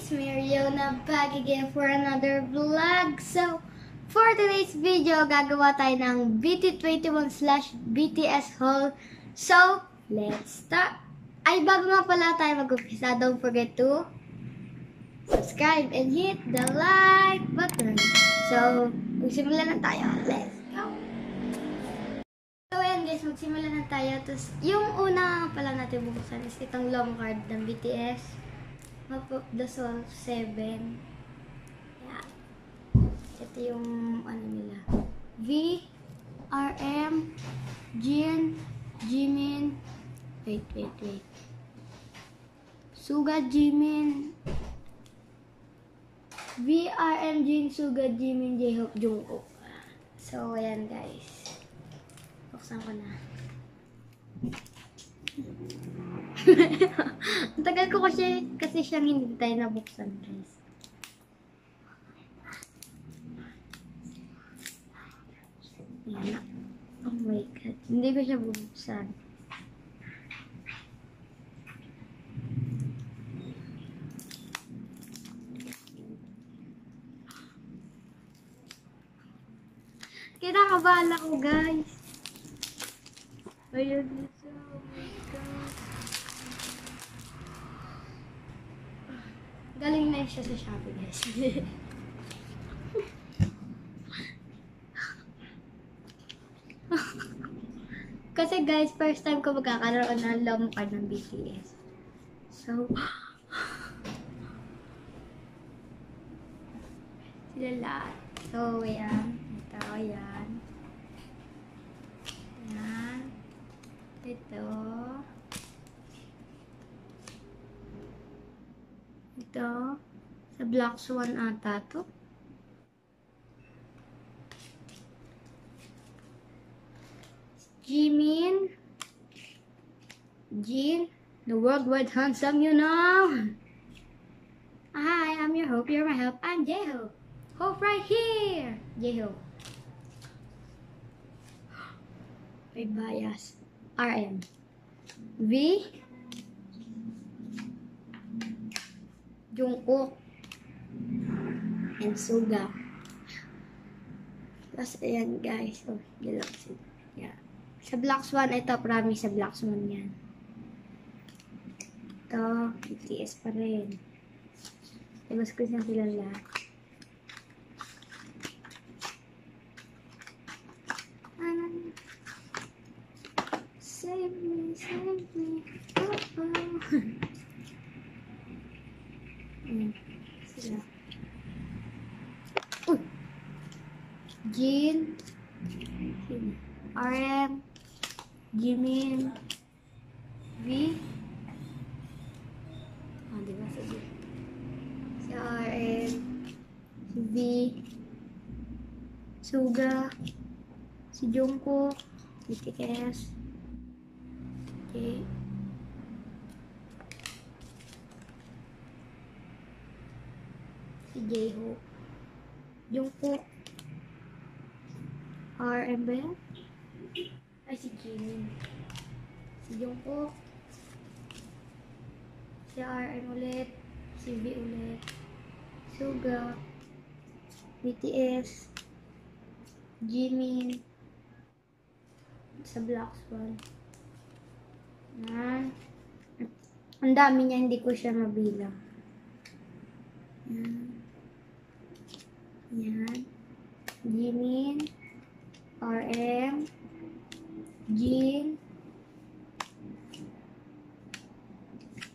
it's me, Riona, back again for another vlog. So, for today's video, gagawa tayo ng BT21/BTS haul. So, let's start! Ay, bago nga pala tayo mag-umpisa, don't forget to subscribe and hit the like button. So, magsimula na tayo. Let's go! So, ayan guys, magsimula na tayo. Tapos, yung una pala natin bubuksan is itong long card ng BTS. Map of the Soul 7. Yeah. Ito yung ano nila. V, RM, Jin, Jimin. Wait. Suga, Jimin. V, RM, Jin, Suga, Jimin, J-Hope, Jungkook. So, ayan guys. Buksan ko na. Ang tagal ko kasi siyang hindi tayo nabuksan, guys. Ayan. Oh my god. Hindi ko siya bubuksan. Kinakabahala ko, guys. Ayun. Galing na siya sa Shopee, guys. Kasi guys, first time ko magkakaroon ng long card ng BTS. So, sila lahat. So, ayan. Ito, ayan. Ayan. Ito. Ito, sa Black Swan ata to. Jimin, Jin, the worldwide handsome, you know. Hi, I'm your Hope, you're my help. I'm J-Hope. Hope right here. J-Hope. May bias. RM. V. Jungkook and Suga. Tapos, ayan guys. Oh, deluxe. Yeah. Sa Black Swan, ito, promise sa Black Swan yan. Ito, BTS pa rin. Tapos ko siyang kilala. Save me. Oh. Sila. Jin, RM, Jimin, V. Diba si RM, si V, Suga, si Jungkook, BTS, okay. Si J-Hope, Jungkook, RM ba yan? Ay, si Jimin, si Jungkook, si RM ulit, si V ulit, Suga, BTS, Jimin, sa Black Swan. Yan. Ang dami niya, hindi ko siya mabilang. Yan. Jimin, RM, Jin,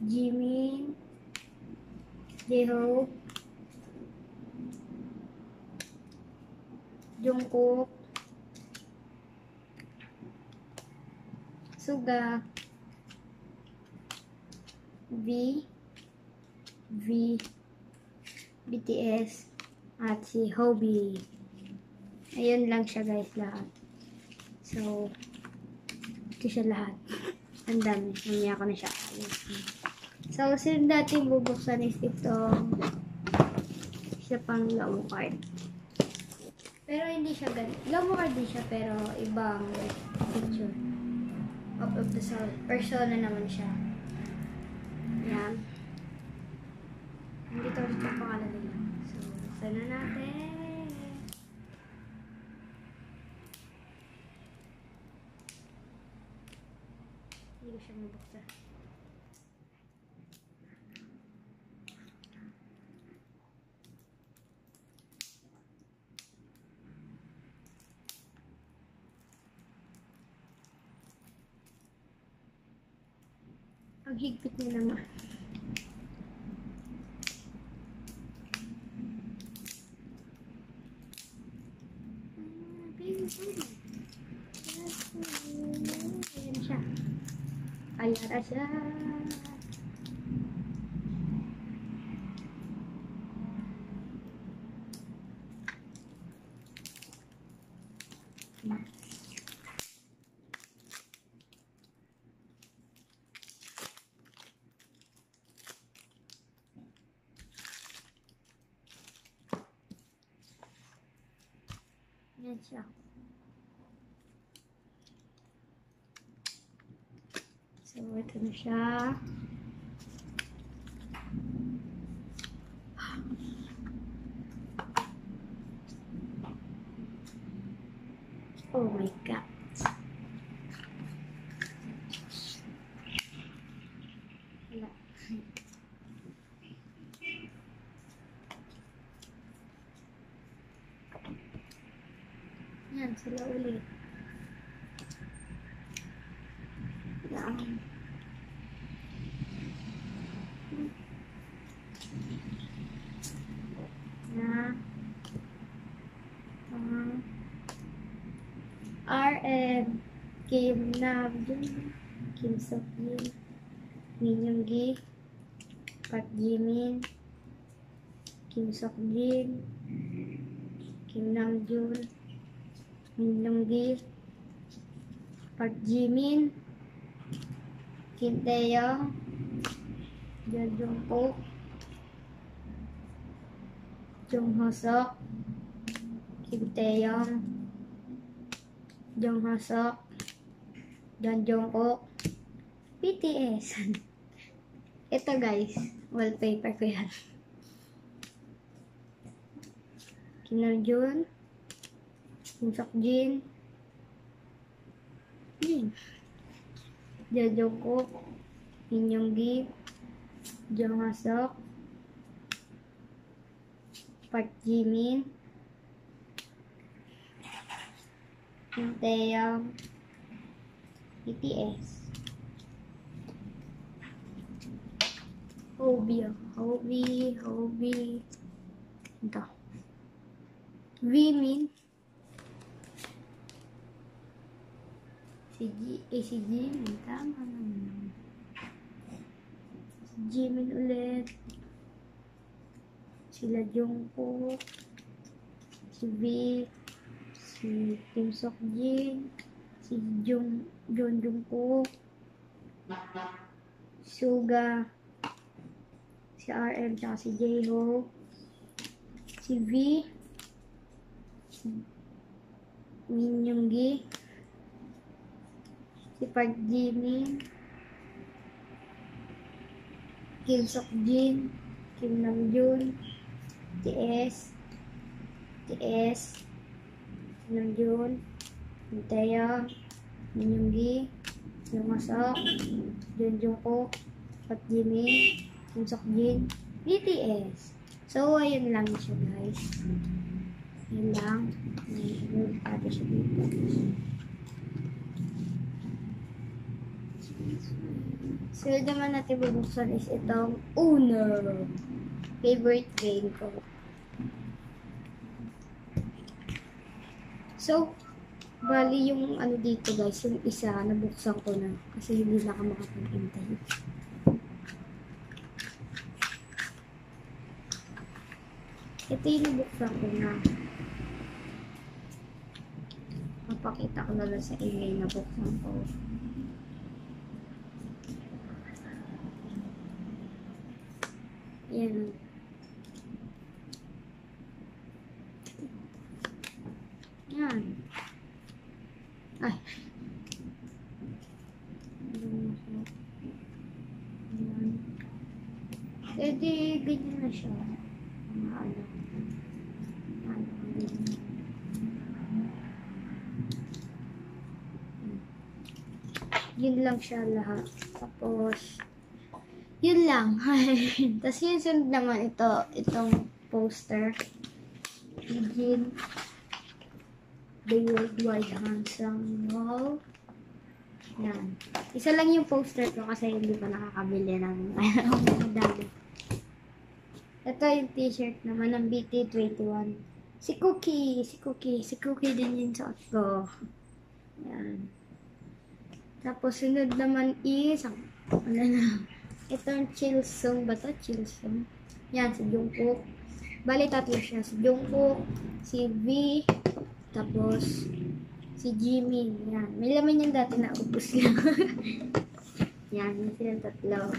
Jimin, J-Hope, Jungkook, Suga, V, BTS, at si Hobie. Ayun lang siya guys lahat. So, ito siya lahat. Ang dami. Mamaya ko na siya. So, since dati bubuksan is itong isa pang long card. Pero hindi siya ganito. Long card din siya pero ibang picture. Up of the Soul. Persona naman siya. Yan. Dito Buksan na natin. Hindi ko siya mabuksan. Ang higpit niya naman. Ayan siya. Ayan na siya. Ayan siya. So, ito na siya. Oh my God. Wala. Yan, sila ulit. Yan. Na. RM. Kim Namjoon. Kim Seokjin. Min Yoongi. Park Jimin. Kim Seokjin. Kim Namjoon. Min Yoongi. Park Jimin. Kim Taeyong. Jung Jungkook. Jung Hoseok. Kim Taeyong. Jung Hoseok. Jung Jungkook. BTS. Ito guys, wallpaper ko yan. Kim Namjoon. Kim Seokjin. Jung Jungkook. Min Yoongi. Jung Hoseok. Park Jimin. Kim Taeyong. BTS. Hobi. Ito. Jimin. Si Jimin. Tama naman. Si Jimin ulit. Sila Jungkook. Si V. Si Kim Seokjin. Si Jung Jungkook. Suga. Si RM tsaka si J-Hope. Si V. Si Min Yoongi. Si Park Jimin. Kim Seokjin. Kim Namjoon. TS. Kim Namjoon. Kim Taeyong. Min Yoongi. Jung Hoseok. Jung Jungkook. Park Jimin. Kim Seokjin. BTS. So, ayun lang siya guys. Ayun lang. May pati siya dito. So, yung naman natin bubuksan is itong Uno. Favorite game ko. So, bali yung ano dito guys, yung isa, nabuksan ko na. Kasi hindi na ka makapag-intay. Ito yung nabuksan ko na. Papakita ko na lang sa inyo na buksan ko. Yan. Yan. Ay. Yan. Eh di, ganyan na siya. Ano. Yun lang siya lahat. Tapos, yun lang. Tapos yun sunod naman itong poster. Jin. The Worldwide Handsome Wall. Yan. Isa lang yung poster ko kasi hindi pa nakakabili ng madami. Ito yung t-shirt naman ng BT21. Si Cookie din yung suot ko. Yan. Tapos sunod naman is, itong Chilsung ba ito? Chilsung. Yan, si Jungkook. Bali, tatlo siya. Si Jungkook, si V, tapos si Jimin. Yan. May laman yung dati na ubus lang. Yan, yun silang tatlo.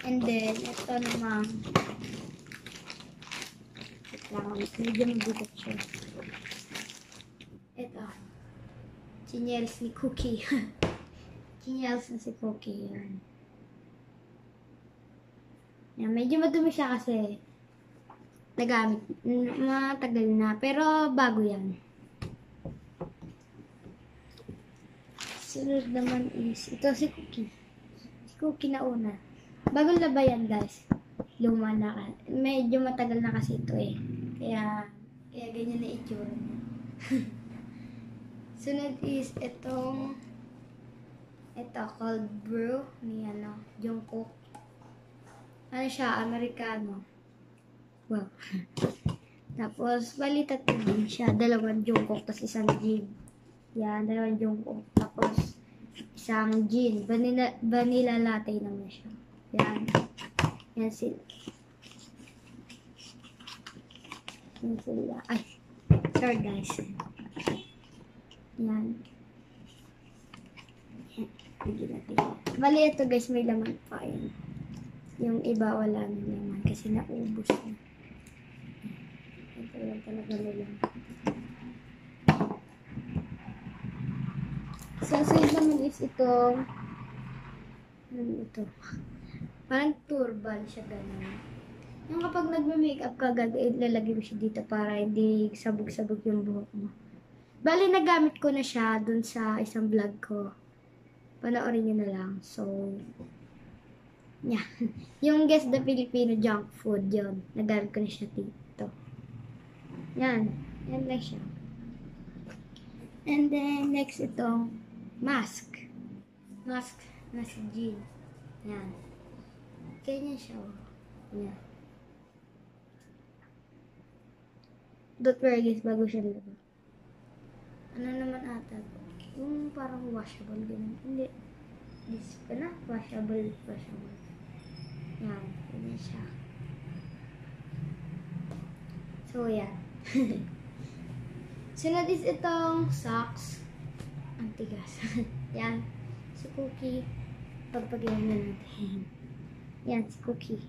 And then, ito naman. Medyo mabigat siya. Ito. Chinelas ni Cookie. Chinelas na si Cookie. Yan. Yan, medyo madumi siya kasi nagamit. Matagal na. Pero bago yan. Sunod naman is, ito si Cookie. Si Cookie na una. Bagong laba yan, guys. Luma na. Medyo matagal na kasi ito eh. Kaya ganyan na itsura niya. Sunod is ito cold brew ni Jungkook. Ano siya, Amerikano. Wow. Tapos, bali tatlo din siya. Dalawang Jungkook, tapos isang Jin. Yan, dalawang Jungkook. Tapos, isang Jin. Vanilla latte naman siya. Yan. Yan sila. Yan sila. Ay, sorry guys. Yan. Bali, ito guys, may laman pa yan. Yung iba wala na naman kasi naubos na. Ito lang talaga lang. So, side naman is ito. Ano ito? Parang turban siya ganun. Yung kapag nagme-makeup ka, ilalagay mo siya dito para hindi sabog-sabog yung buhok mo. Bali, nagamit ko na siya dun sa isang vlog ko. Panoorin nyo na lang. So, yeah. Yung Guess the Filipino Junk Food, yun. Nagamit ko na siya dito. Yan. Yan lang siya. And then, next ito, mask. Mask na si Jin. Yan. Ganyan siya. Yan. Don't worry guys, bago siya nila. Ano naman ata? Yung parang washable, ganun. Hindi. This pa na. Washable. Yan. Ganyan siya. So, yan. Sunod is itong socks. Ang tigas. Yan. Si Cookie. Pagpagyan na natin. Yan, si Cookie.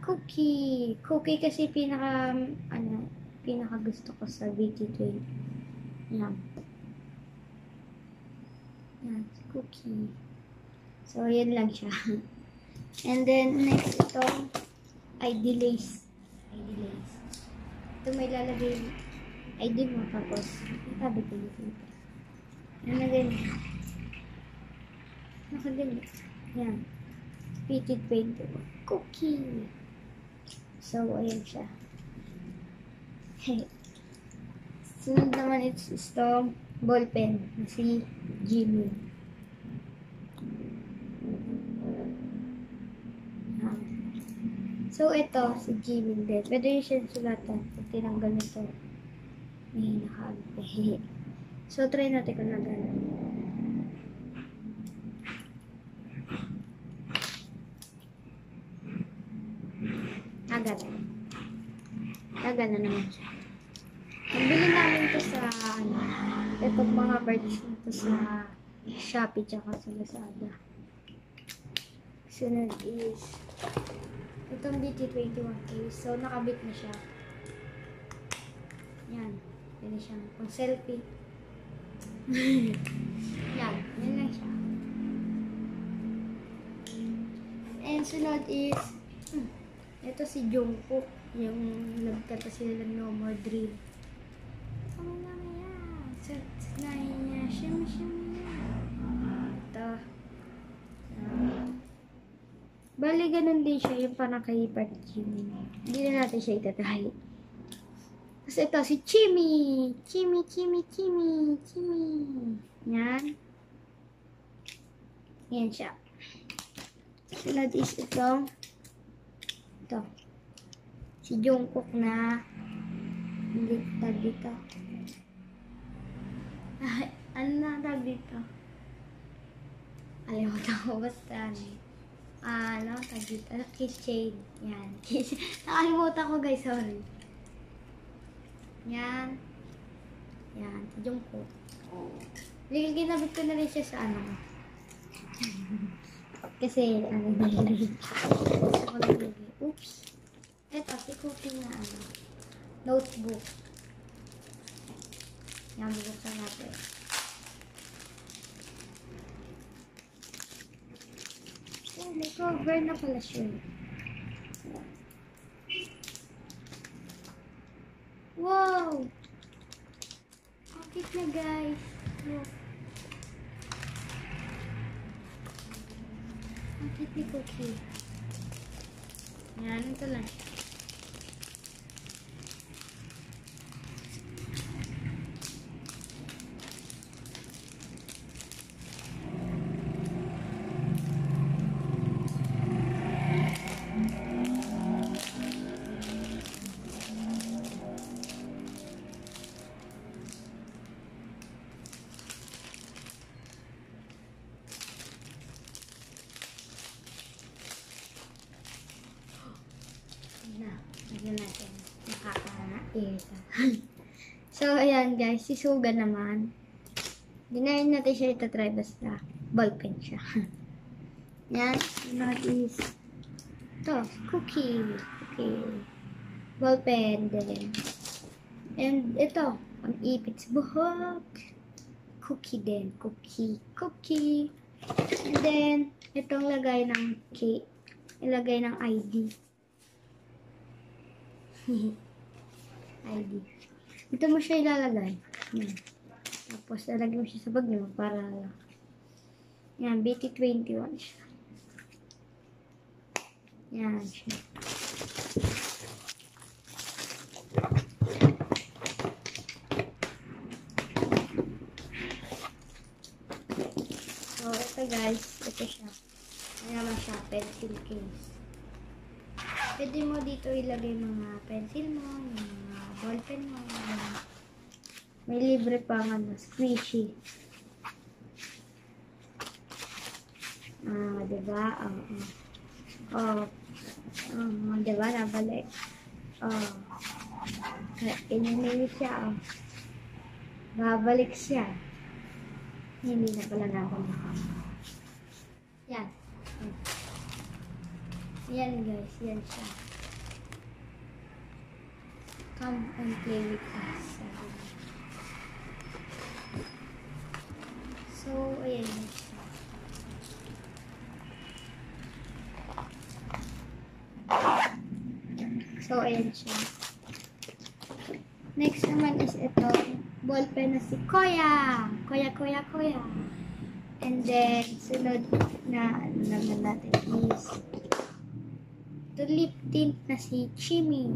Cookie kasi pinaka gusto ko sa BT20. Yan. Yan, si Cookie. So, yan lang siya. And then, next ito, ID lace. Ito may lalagay ID mo, tapos, tabi ko dito. Yan na ganyan. Nakaganyan. Yan. BT20. Cookie. So, ayan siya. Sunod naman it's itong ballpen na si Jimin. So, ito si Jimin din. Pwede yun siya sulatan. Pag tinanggal nito, may nakabe. So, try natin kung nagana. Agad na naman siya. Nabili namin ito sa itong mga birds nito sa Shopee tsaka sa Lazada. Sunod is itong BT21 case. So, nakabit na siya. Yan. Yan na siya. Pang selfie. Yan. Yan lang siya. And sunod is ito si Jungkook. Yung nagkata sila ng No More Dream. Oh, lang yan. Sinahin niya. shimmy, shimmy. Ito. Bali, ganun din siya yung parang kay Chimmy. Hindi na natin siya itatry. Tapos ito, si Chimmy. Chimmy, Chimmy, Chimmy, Chimmy. Yan. Yan siya. Sunod is ito. Ito. Si Jungkook na hindi tag dito. Ay, ano na tag dito? Alimutan ko basta ano, tag dito. Keychain. Yan. Nakalimutan ko guys, sorry. Yan. Yan. Si Jungkook. Ginabit ko na rin siya sa ano. Kasi, ano, nilagay. Oops. Ito, si Cookie na, ano, notebook. Yan, bubuksan natin. Oh, may cover na pala siya. Wow! Ang cute na, guys. Look. Ang cute ni Cookie. Yan, ito lang. Lagyan natin. Nakaka-irita. So, ayan guys. Si Suga naman. Dinayin natin siya itatry basta. Ballpen siya. Yan. Sunod is ito. Cookie. Cookie. Ballpen din. And ito. Ang ipit sa buhok. Cookie din. Cookie. Cookie. And then, itong lagay ng cake. Ilagay ng ID. ID. Ito mo siya ilalagay. Yan. Tapos, lalagay mo siya sa bag mo para yan, BT21 siya. Yan siya. So, ito guys. Ito siya. Ayan naman siya. Pencil case. Pwede mo dito ilagay mga pencil mo, mga ballpen mo. May libre pa ano, squishy. Diba? Diba? Nabalik. Inanili siya, babalik siya. Hindi na pala nabalik. Yan. Yan guys, yan siya. Come and play with us. So, ayan siya. So, ayan siya. Next naman is ito. Ballpen na si Koya. Koya. And then, sunod na ano naman natin is ito lip tint na si Chimmy.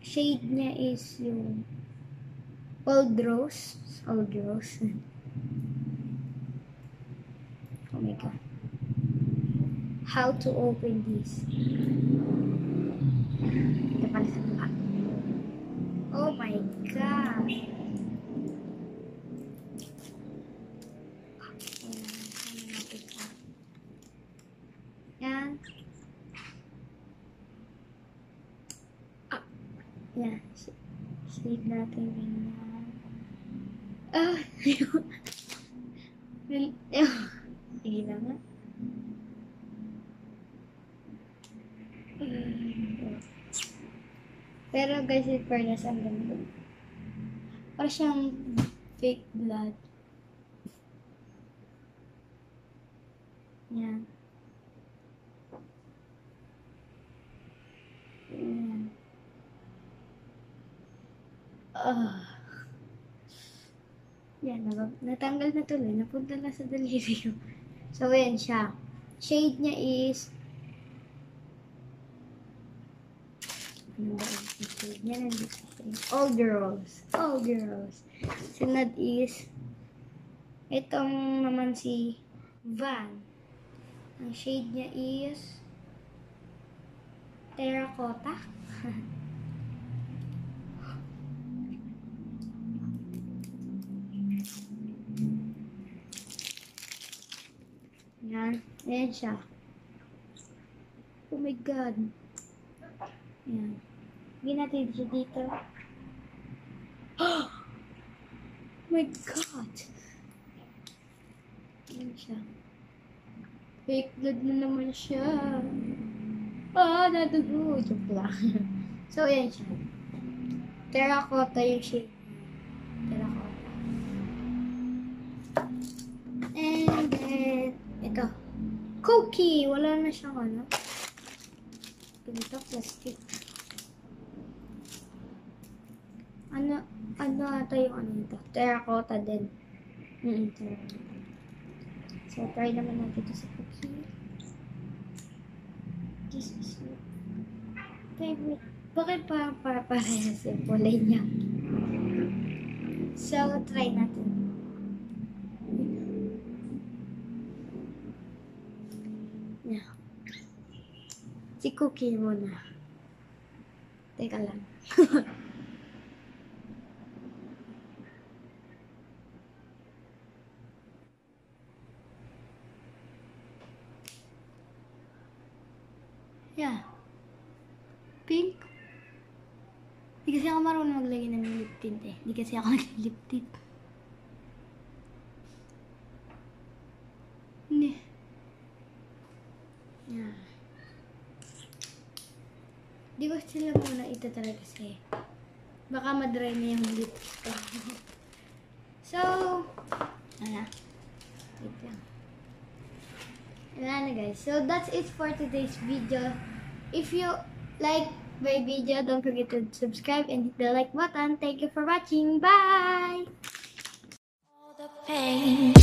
Shade niya is yung Old Rose. Oh my god. How to open this? Ito pala sa mukha. Oh my god. Yan. Yan. Sleep natin yan. Sige na nga. Pero guys, in fairness, ang ganda. Parang siyang fake blood. Yan. Yan. Yan, natanggal na tuloy. Napunta na sa daliri ko. So, ayan siya. Shade niya is... Ano ba yung shade niya? Nandito. All girls. All girls. Sunod is... Itong naman si Van. Ang shade niya is... Terracotta. Yan. Ayan siya. Oh my God. Ayan. Hindi natin siya dito. Oh my God. Ayan siya. Fake blood na naman siya. Nadugo. Joke lang. So, ayan siya. Terracotta yung shape. Terracotta. And then, ito. Cookie! Wala na siyang ano. Ganito, plastic. Ano ata yung ano ito? Terracotta din. Terracotta. So, try naman natin ito sa cookie. This is my favorite. Bakit para parehas yung kulay niya? So, try natin. Yeah. Si cookie muna. Teka lang. Yeah. Pink. Di kasi ako marunong maglagay ng lip tint eh. Di kasi ako nag-lip tint. Hindi. Yeah. Di ko sila muna ito talaga kasi baka madry na yung lips ko. So, wait lang. Wala na guys. So, that's it for today's video. If you like my video, don't forget to subscribe and hit the like button. Thank you for watching. Bye! All the pain.